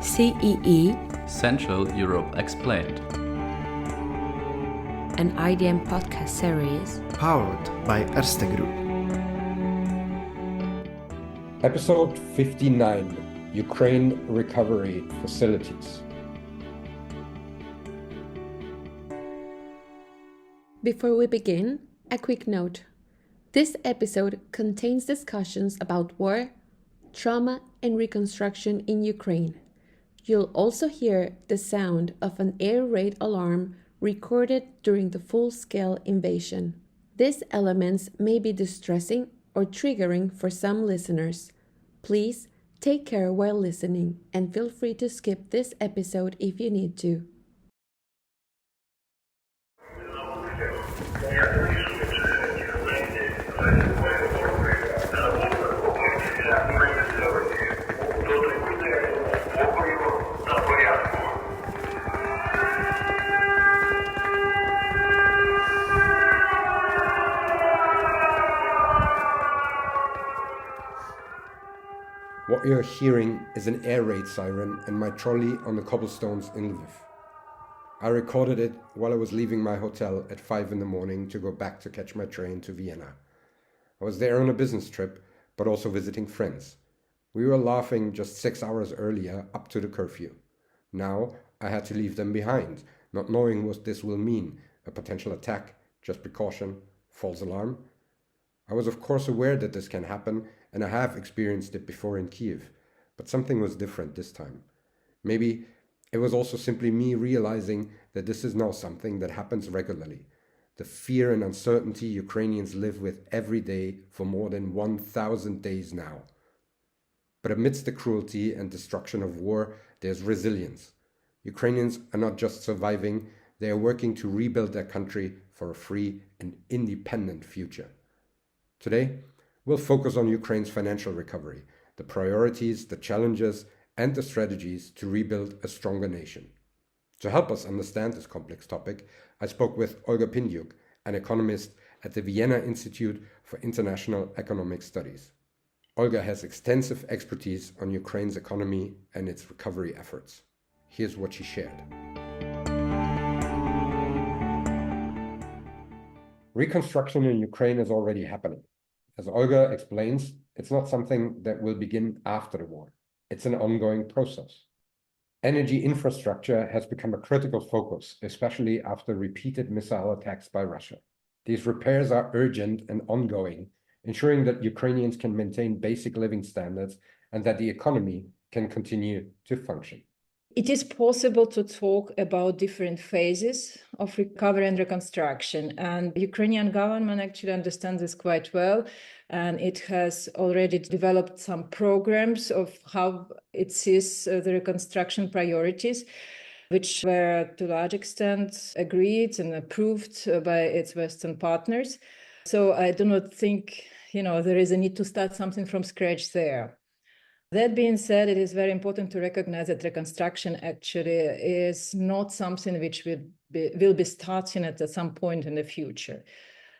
CEE, Central Europe Explained, an IDM podcast series powered by Erste Group. Episode 59, Ukraine Recovery Facilities. Before we begin, a quick note. This episode contains discussions about war, trauma, and reconstruction in Ukraine. You'll also hear the sound of an air raid alarm recorded during the full-scale invasion. These elements may be distressing or triggering for some listeners. Please take care while listening and feel free to skip this episode if you need to. What you're hearing is an air raid siren and my trolley on the cobblestones in Lviv. I recorded it while I was leaving my hotel at 5 in the morning to go back to catch my train to Vienna. I was there on a business trip, but also visiting friends. We were laughing just 6 hours earlier up to the curfew. Now I had to leave them behind, not knowing what this will mean, a potential attack, just precaution, false alarm. I was of course aware that this can happen, and I have experienced it before in Kiev, but something was different this time. Maybe it was also simply me realizing that this is now something that happens regularly. The fear and uncertainty Ukrainians live with every day for more than 1,000 days now. But amidst the cruelty and destruction of war, there's resilience. Ukrainians are not just surviving, they are working to rebuild their country for a free and independent future. Today, we'll focus on Ukraine's financial recovery, the priorities, the challenges, and the strategies to rebuild a stronger nation. To help us understand this complex topic, I spoke with Olga Pindyuk, an economist at the Vienna Institute for International Economic Studies. Olga has extensive expertise on Ukraine's economy and its recovery efforts. Here's what she shared. Reconstruction in Ukraine is already happening. As Olga explains, it's not something that will begin after the war. It's an ongoing process. Energy infrastructure has become a critical focus, especially after repeated missile attacks by Russia. These repairs are urgent and ongoing, ensuring that Ukrainians can maintain basic living standards and that the economy can continue to function. It is possible to talk about different phases of recovery and reconstruction, and the Ukrainian government actually understands this quite well, and it has already developed some programs of how it sees the reconstruction priorities, which were to a large extent agreed and approved by its Western partners. So I do not think, there is a need to start something from scratch there. That being said, it is very important to recognize that reconstruction actually is not something which will be starting at some point in the future.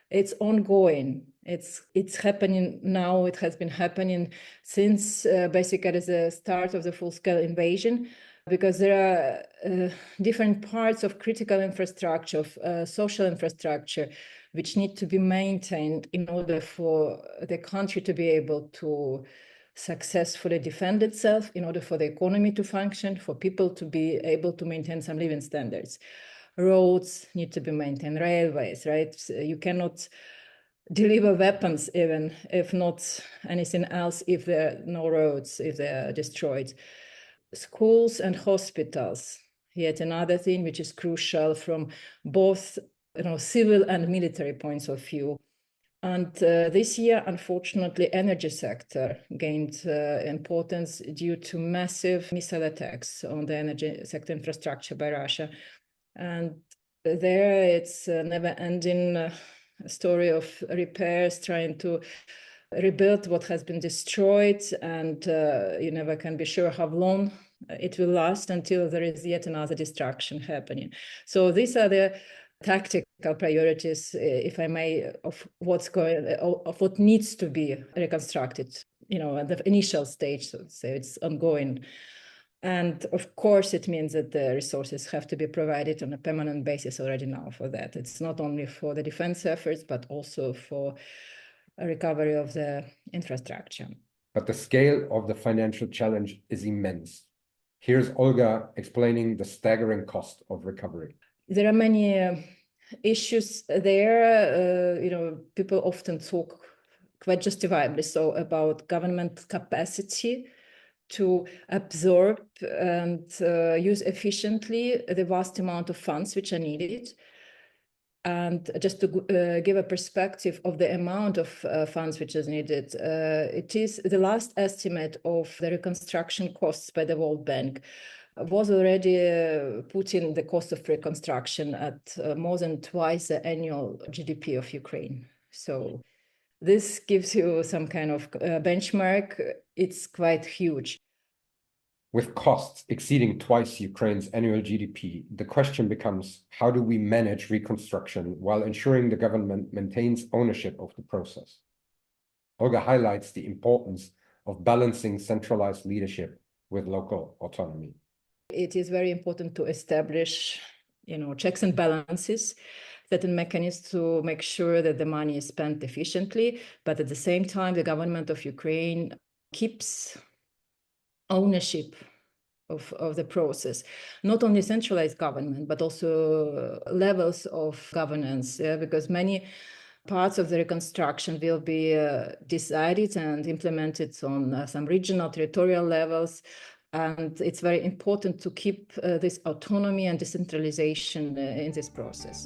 It's ongoing. It's happening now. It has been happening since basically the start of the full-scale invasion, because there are different parts of critical infrastructure, of social infrastructure, which need to be maintained in order for the country to be able to successfully defend itself, in order for the economy to function, for people to be able to maintain some living standards. Roads need to be maintained, railways, right? You cannot deliver weapons even if not anything else, if there are no roads, if they are destroyed. Schools and hospitals, yet another thing which is crucial from both civil and military points of view. And this year, unfortunately, energy sector gained importance due to massive missile attacks on the energy sector infrastructure by Russia. And there it's a never-ending story of repairs, trying to rebuild what has been destroyed, and you never can be sure how long it will last until there is yet another destruction happening. So these are the tactical priorities, if I may, of what needs to be reconstructed, at the initial stage, so to say, it's ongoing. And of course, it means that the resources have to be provided on a permanent basis already now for that. It's not only for the defense efforts, but also for a recovery of the infrastructure. But the scale of the financial challenge is immense. Here's Olga explaining the staggering cost of recovery. There are many issues there. People often talk quite justifiably so about government capacity to absorb and use efficiently the vast amount of funds which are needed. And just to give a perspective of the amount of funds which is needed, it is the last estimate of the reconstruction costs by the World Bank was already putting the cost of reconstruction at more than twice the annual GDP of Ukraine. So this gives you some kind of benchmark. It's quite huge. With costs exceeding twice Ukraine's annual GDP, the question becomes, how do we manage reconstruction while ensuring the government maintains ownership of the process? Olga highlights the importance of balancing centralized leadership with local autonomy. It is very important to establish, checks and balances, certain mechanisms to make sure that the money is spent efficiently, but at the same time, the government of Ukraine keeps ownership of the process, not only centralized government, but also levels of governance, because many parts of the reconstruction will be decided and implemented on some regional, territorial levels. And it's very important to keep this autonomy and decentralization in this process.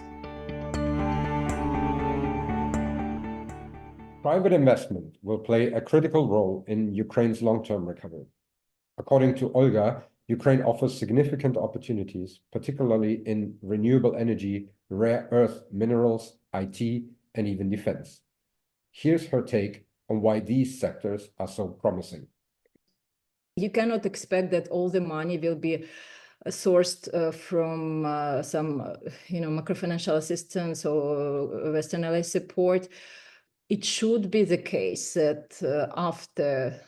Private investment will play a critical role in Ukraine's long-term recovery. According to Olga, Ukraine offers significant opportunities, particularly in renewable energy, rare earth minerals, IT, and even defense. Here's her take on why these sectors are so promising. You cannot expect that all the money will be sourced from some, macrofinancial assistance or Western ally support. It should be the case that after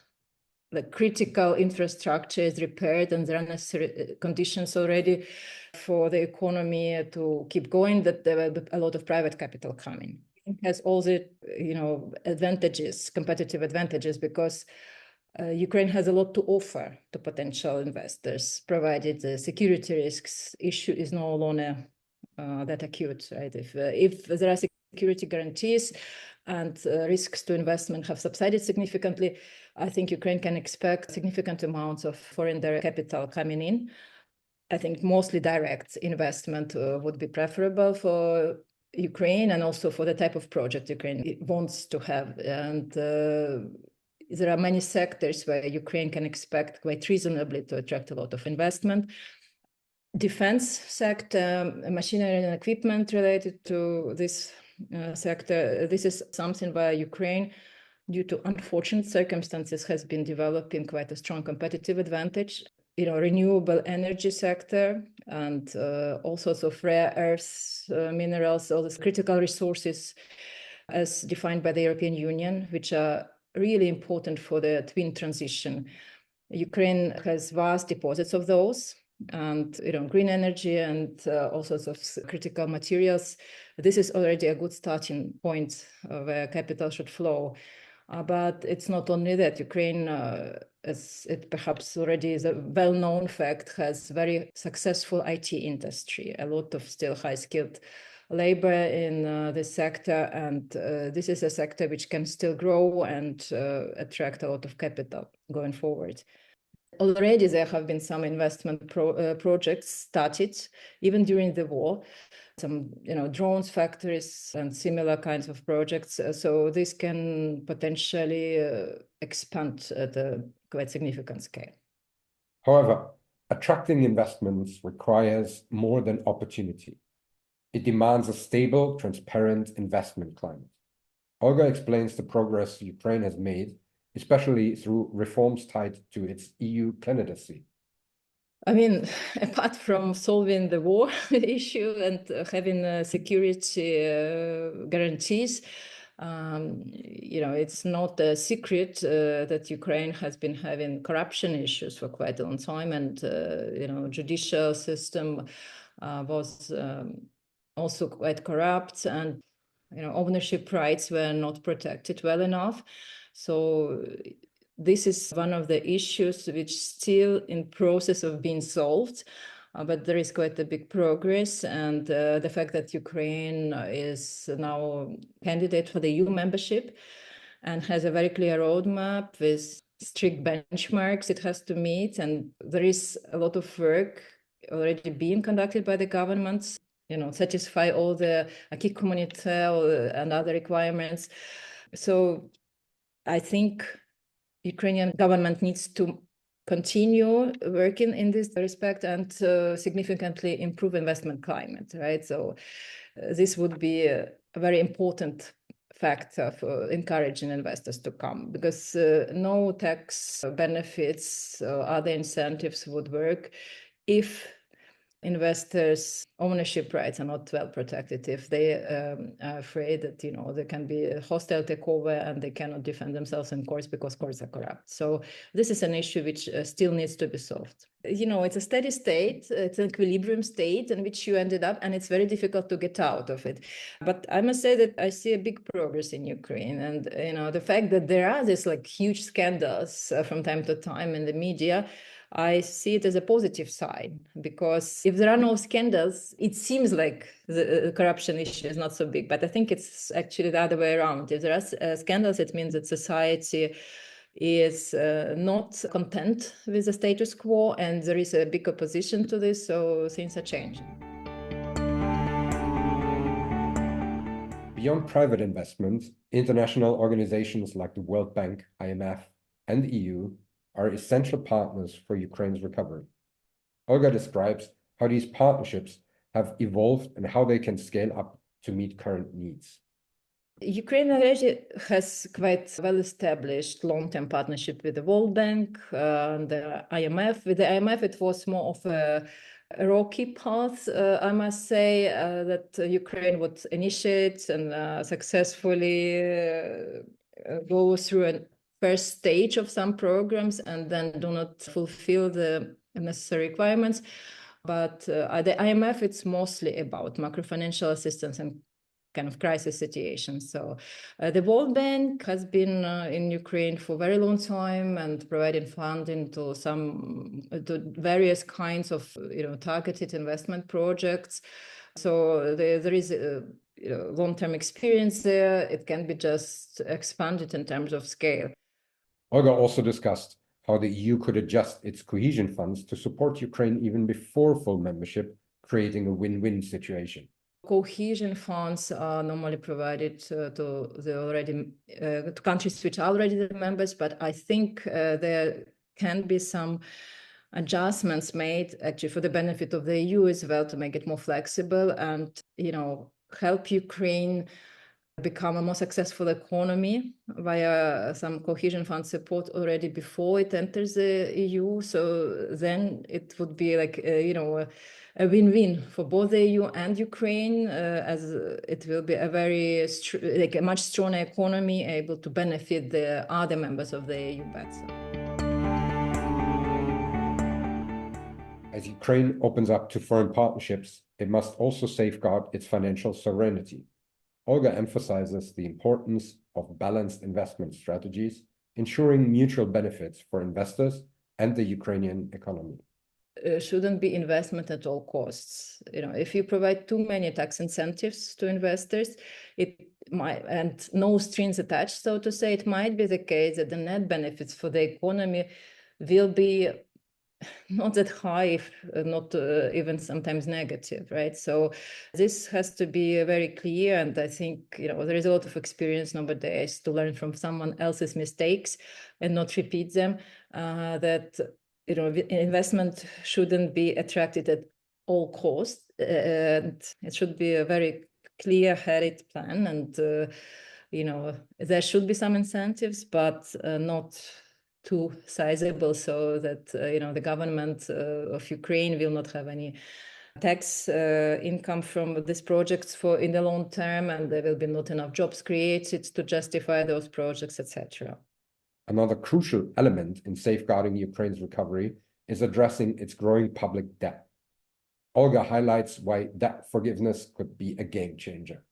the critical infrastructure is repaired and there are necessary conditions already for the economy to keep going, that there will be a lot of private capital coming. It has all the, advantages, competitive advantages, because Ukraine has a lot to offer to potential investors, provided the security risks issue is no longer that acute, right? If there are security guarantees and risks to investment have subsided significantly, I think Ukraine can expect significant amounts of foreign direct capital coming in. I think mostly direct investment would be preferable for Ukraine and also for the type of project Ukraine wants to have. And there are many sectors where Ukraine can expect quite reasonably to attract a lot of investment. Defense sector, machinery and equipment related to this sector, this is something where Ukraine, due to unfortunate circumstances, has been developing quite a strong competitive advantage. Renewable energy sector and all sorts of rare earths, minerals, all these critical resources as defined by the European Union, which are really important for the twin transition. Ukraine has vast deposits of those, and green energy and all sorts of critical materials. This is already a good starting point where capital should flow. But it's not only that. Ukraine, as it perhaps already is a well-known fact, has very successful IT industry, a lot of still high-skilled labor in this sector, and this is a sector which can still grow and attract a lot of capital going forward. Already there have been some investment projects started, even during the war, some drones factories and similar kinds of projects. So this can potentially expand at a quite significant scale. However, attracting investments requires more than opportunity. It demands a stable, transparent investment climate. Olga explains the progress Ukraine has made, especially through reforms tied to its EU candidacy. I mean, apart from solving the war issue and having security guarantees, It's not a secret that Ukraine has been having corruption issues for quite a long time, and judicial system was also quite corrupt, and ownership rights were not protected well enough. So this is one of the issues which still in process of being solved. But there is quite a big progress, and the fact that Ukraine is now candidate for the EU membership and has a very clear roadmap with strict benchmarks it has to meet, and there is a lot of work already being conducted by the governments, satisfy all the acquis communautaire and other requirements. So I think Ukrainian government needs to continue working in this respect and significantly improve investment climate, right? So this would be a very important factor for encouraging investors to come, because no tax benefits or other incentives would work if investors' ownership rights are not well protected, if they are afraid that there can be a hostile takeover and they cannot defend themselves in courts because courts are corrupt. So this is an issue which still needs to be solved. It's a steady state, it's an equilibrium state in which you ended up, and it's very difficult to get out of it. But I must say that I see a big progress in Ukraine, and the fact that there are these huge scandals from time to time in the media, I see it as a positive sign, because if there are no scandals, it seems like the corruption issue is not so big. But I think it's actually the other way around. If there are scandals, it means that society is not content with the status quo, and there is a big opposition to this, so things are changing. Beyond private investments, international organizations like the World Bank, IMF, and the EU are essential partners for Ukraine's recovery. Olga describes how these partnerships have evolved and how they can scale up to meet current needs. Ukraine already has quite well-established long-term partnership with the World Bank and the IMF. With the IMF, it was more of a rocky path, I must say, that Ukraine would initiate and successfully go through a first stage of some programs and then do not fulfill the necessary requirements. But the IMF, it's mostly about macrofinancial assistance and kind of crisis situations. So the World Bank has been in Ukraine for a very long time and providing funding to various kinds of targeted investment projects. So there is a long-term experience there. It can be just expanded in terms of scale. Olga also discussed how the EU could adjust its cohesion funds to support Ukraine even before full membership, creating a win-win situation. Cohesion funds are normally provided to countries which are already the members, but I think there can be some adjustments made actually for the benefit of the EU as well, to make it more flexible and help Ukraine become a more successful economy via some cohesion fund support already before it enters the EU. So then it would be like a win-win for both the EU and Ukraine, as it will be a very a much stronger economy able to benefit the other members of the EU better. As Ukraine opens up to foreign partnerships, it must also safeguard its financial sovereignty. Olga emphasizes the importance of balanced investment strategies, ensuring mutual benefits for investors and the Ukrainian economy. Shouldn't be investment at all costs. If you provide too many tax incentives to investors, it might, and no strings attached, so to say, it might be the case that the net benefits for the economy will be not that high, if not even sometimes negative, right? So this has to be very clear, and I think there is a lot of experience nowadays to learn from someone else's mistakes and not repeat them. That investment shouldn't be attracted at all costs, and it should be a very clear-headed plan, and there should be some incentives, but not too sizable, so that the government of Ukraine will not have any tax income from these projects for in the long term, and there will be not enough jobs created to justify those projects, etc. Another crucial element in safeguarding Ukraine's recovery is addressing its growing public debt. Olga highlights why debt forgiveness could be a game changer.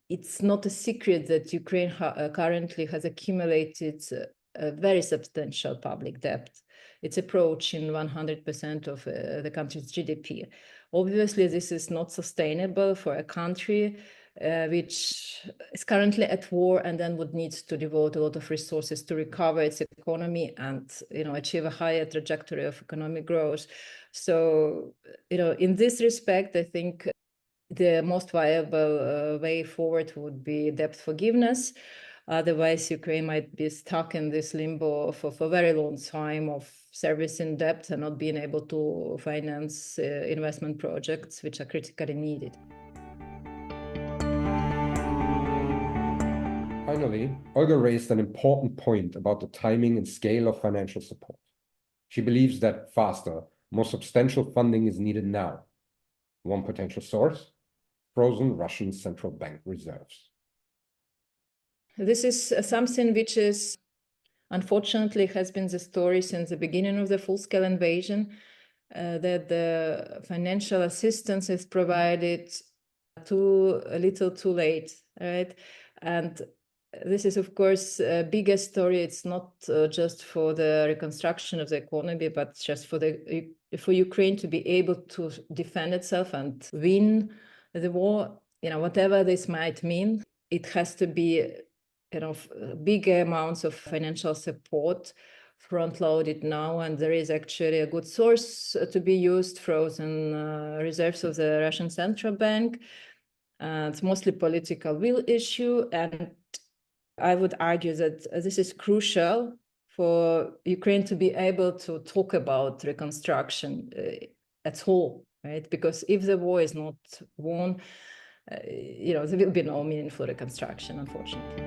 It's not a secret that Ukraine currently has accumulated a very substantial public debt. It's approaching 100% of the country's GDP. Obviously, this is not sustainable for a country which is currently at war and then would need to devote a lot of resources to recover its economy and achieve a higher trajectory of economic growth. So, in this respect, I think the most viable way forward would be debt forgiveness. Otherwise, Ukraine might be stuck in this limbo for a very long time of servicing debt and not being able to finance investment projects which are critically needed. Finally, Olga raised an important point about the timing and scale of financial support. She believes that faster, more substantial funding is needed now. One potential source: frozen Russian central bank reserves. This is something which is, unfortunately, has been the story since the beginning of the full-scale invasion, that the financial assistance is provided a little too late, right? And this is, of course, a bigger story. It's not just for the reconstruction of the economy, but just for Ukraine to be able to defend itself and win the war. Whatever this might mean, it has to be big amounts of financial support front-loaded now, and there is actually a good source to be used: frozen reserves of the Russian central bank. It's mostly political will issue, and I would argue that this is crucial for Ukraine to be able to talk about reconstruction at all, right? Because if the war is not won, there will be no meaningful reconstruction, unfortunately.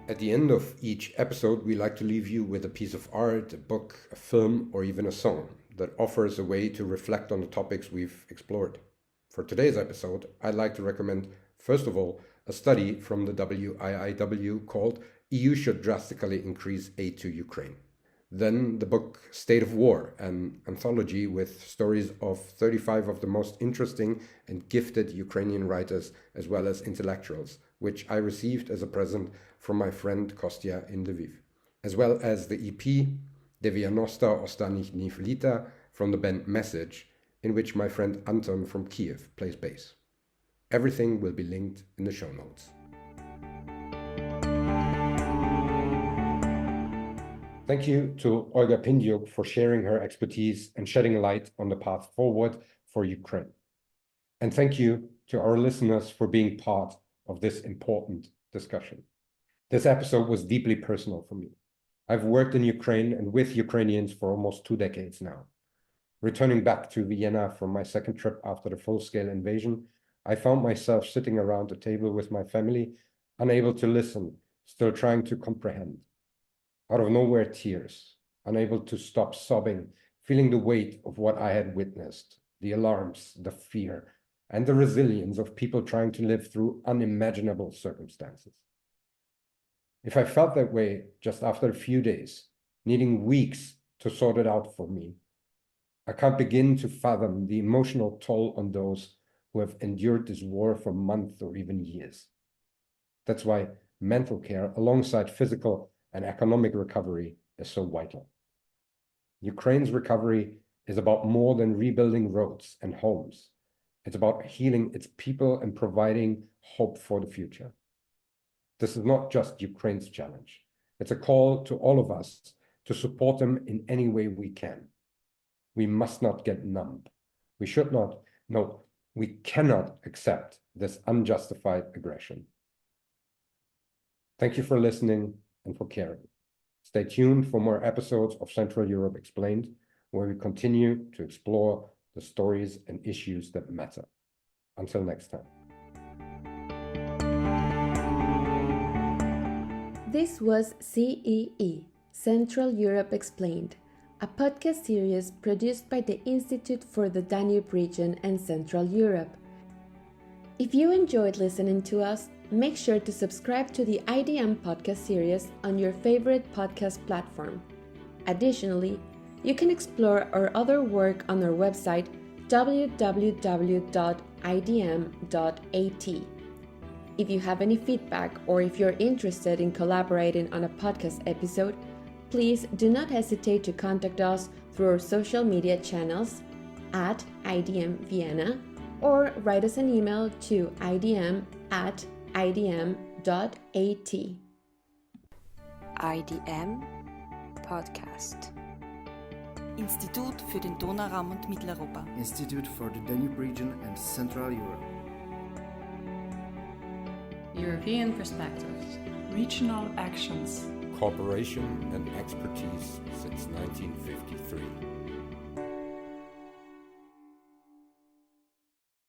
At the end of each episode, we like to leave you with a piece of art, a book, a film, or even a song that offers a way to reflect on the topics we've explored. For today's episode, I'd like to recommend, first of all, a study from the WIIW called "EU Should Drastically Increase Aid to Ukraine." Then the book State of War, an anthology with stories of 35 of the most interesting and gifted Ukrainian writers as well as intellectuals, which I received as a present from my friend Kostya in Lviv, as well as the EP Devyanosta Ostanych Dniv Lita from the band Message, in which my friend Anton from Kiev plays bass. Everything will be linked in the show notes. Thank you to Olga Pindyuk for sharing her expertise and shedding light on the path forward for Ukraine. And thank you to our listeners for being part of this important discussion. This episode was deeply personal for me. I've worked in Ukraine and with Ukrainians for almost 2 decades now. Returning back to Vienna from my second trip after the full-scale invasion, I found myself sitting around a table with my family, unable to listen, still trying to comprehend. Out of nowhere, tears, unable to stop sobbing, feeling the weight of what I had witnessed, the alarms, the fear, and the resilience of people trying to live through unimaginable circumstances. If I felt that way just after a few days, needing weeks to sort it out for me, I can't begin to fathom the emotional toll on those who have endured this war for months or even years. That's why mental care, alongside physical and economic recovery, is so vital. Ukraine's recovery is about more than rebuilding roads and homes. It's about healing its people and providing hope for the future. This is not just Ukraine's challenge. It's a call to all of us to support them in any way we can. We must not get numb. We cannot accept this unjustified aggression. Thank you for listening and for caring. Stay tuned for more episodes of Central Europe Explained, where we continue to explore the stories and issues that matter. Until next time. This was CEE, Central Europe Explained, a podcast series produced by the Institute for the Danube region and Central Europe. If you enjoyed listening to us, make sure to subscribe to the IDM podcast series on your favorite podcast platform. Additionally, you can explore our other work on our website www.idm.at. If you have any feedback or if you're interested in collaborating on a podcast episode, please do not hesitate to contact us through our social media channels at IDM Vienna or write us an email to idm@idm.at. IDM Podcast. Institut für den Donauraum und Mitteleuropa. Institute for the Danube region and Central Europe. European perspectives. Regional actions. Cooperation and expertise since 1953.